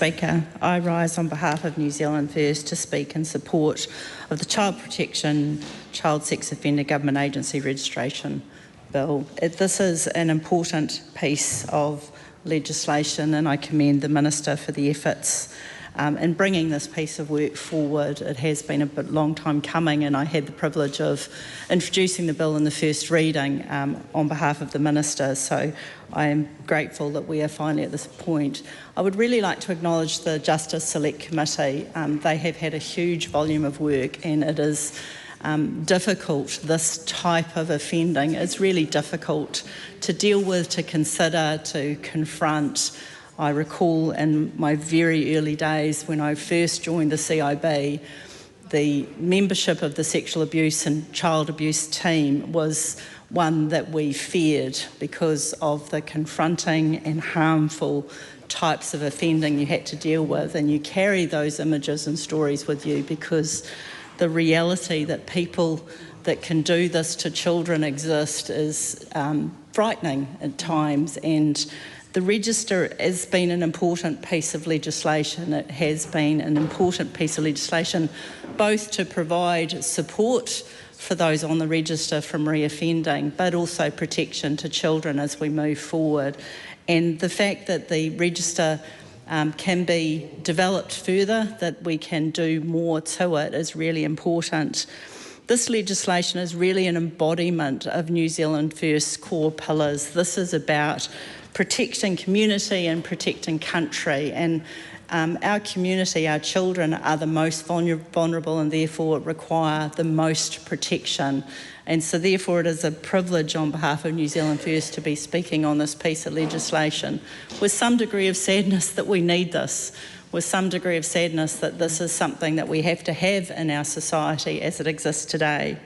Speaker, I rise on behalf of New Zealand First to speak in support of the Child Protection, Child Sex Offender Government Agency Registration Bill. This is an important piece of legislation and I commend the Minister for the efforts in bringing this piece of work forward. It has been a long time coming and I had the privilege of introducing the bill in the first reading on behalf of the Minister, so I am grateful that we are finally at this point. I would really like to acknowledge the Justice Select Committee. They have had a huge volume of work and it is difficult. This type of offending is really difficult to deal with, to consider, to confront. I recall in my very early days when I first joined the CIB, the membership of the sexual abuse and child abuse team was one that we feared because of the confronting and harmful types of offending you had to deal with, and you carry those images and stories with you because the reality that people that can do this to children exist is frightening at times. And the register has been an important piece of legislation. It has been an important piece of legislation both to provide support for those on the register from reoffending, but also protection to children as we move forward. And the fact that the register can be developed further, that we can do more to it, is really important. This legislation is really an embodiment of New Zealand First's core pillars. This is about protecting community and protecting country, and our community, our children, are the most vulnerable and therefore require the most protection. And so therefore it is a privilege on behalf of New Zealand First to be speaking on this piece of legislation with some degree of sadness that we need this, with some degree of sadness that this is something that we have to have in our society as it exists today.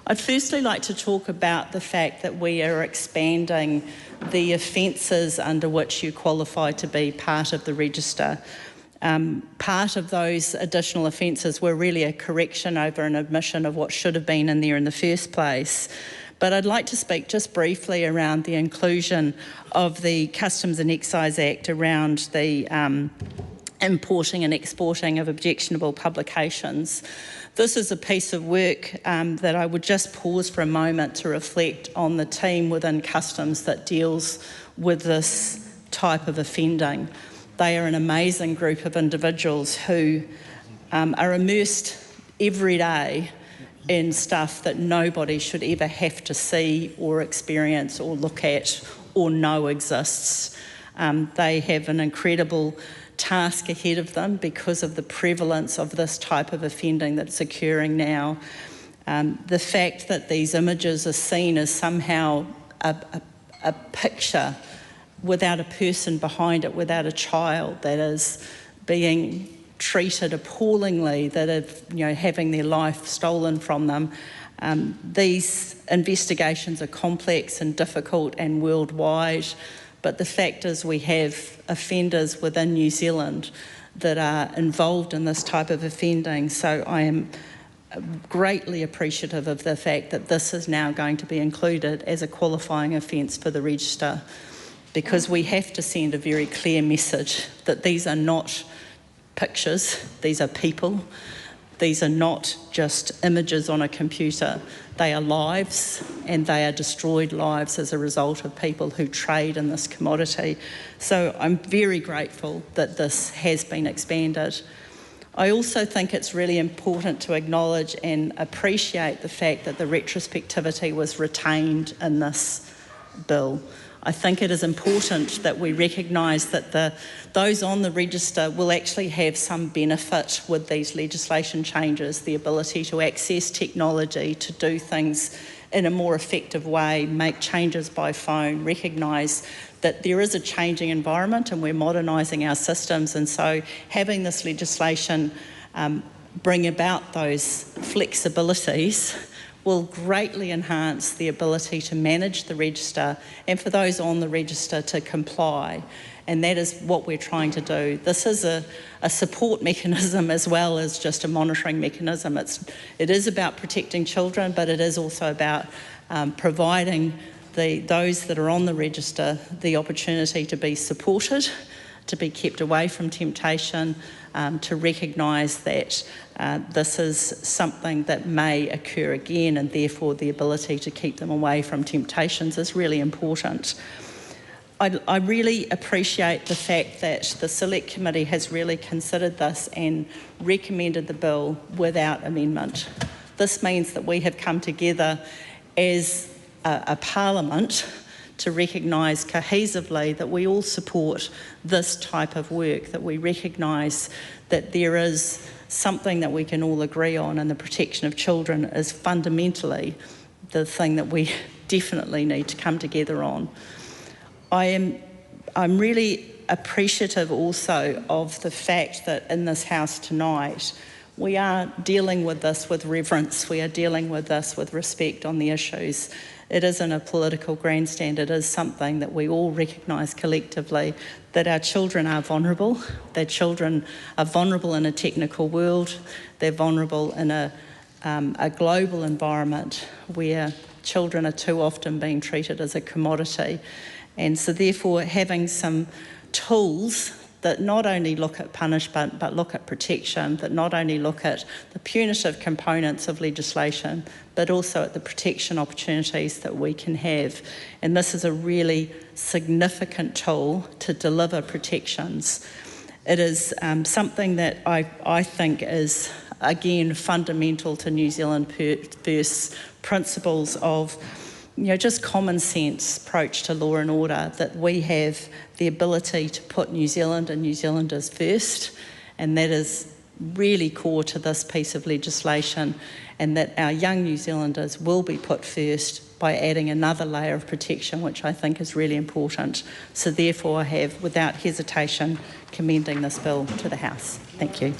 I'd firstly like to talk about the fact that we are expanding the offences under which you qualify to be part of the register. Part of those additional offences were really a correction over an admission of what should have been in there in the first place. But I'd like to speak just briefly around the inclusion of the Customs and Excise Act around the importing and exporting of objectionable publications. This is a piece of work that I would just pause for a moment to reflect on the team within Customs that deals with this type of offending. They are an amazing group of individuals who are immersed every day in stuff that nobody should ever have to see or experience or look at or know exists. They have an incredible task ahead of them because of the prevalence of this type of offending that's occurring now. The fact that these images are seen as somehow a picture without a person behind it, without a child that is being treated appallingly, that are having their life stolen from them. These investigations are complex and difficult and worldwide. But the fact is we have offenders within New Zealand that are involved in this type of offending. So I am greatly appreciative of the fact that this is now going to be included as a qualifying offence for the register, because we have to send a very clear message that these are not pictures, these are people. These are not just images on a computer. They are lives, and they are destroyed lives as a result of people who trade in this commodity. So I'm very grateful that this has been expanded. I also think it's really important to acknowledge and appreciate the fact that the retrospectivity was retained in this bill. I think it is important that we recognise that those on the register will actually have some benefit with these legislation changes, the ability to access technology, to do things in a more effective way, make changes by phone, recognise that there is a changing environment and we're modernising our systems, and so having this legislation bring about those flexibilities will greatly enhance the ability to manage the register and for those on the register to comply. And that is what we're trying to do. This is a support mechanism as well as just a monitoring mechanism. It is about protecting children, but it is also about providing those that are on the register the opportunity to be supported to be kept away from temptation, to recognise that this is something that may occur again, and therefore the ability to keep them away from temptations is really important. I really appreciate the fact that the Select Committee has really considered this and recommended the bill without amendment. This means that we have come together as a Parliament to recognise cohesively that we all support this type of work, that we recognise that there is something that we can all agree on, and the protection of children is fundamentally the thing that we definitely need to come together on. I'm really appreciative also of the fact that in this House tonight we are dealing with this with reverence, we are dealing with this with respect on the issues. It isn't a political grandstand, it is something that we all recognise collectively, that our children are vulnerable, their children are vulnerable in a technical world, they're vulnerable in a global environment where children are too often being treated as a commodity. And so therefore having some tools that not only look at punishment but look at protection, that not only look at the punitive components of legislation but also at the protection opportunities that we can have. And this is a really significant tool to deliver protections. It is something that I think is, again, fundamental to New Zealand First's principles of just common sense approach to law and order, that we have the ability to put New Zealand and New Zealanders first, and that is really core to this piece of legislation, and that our young New Zealanders will be put first by adding another layer of protection, which I think is really important. So therefore I have, without hesitation, commending this bill to the House. Thank you.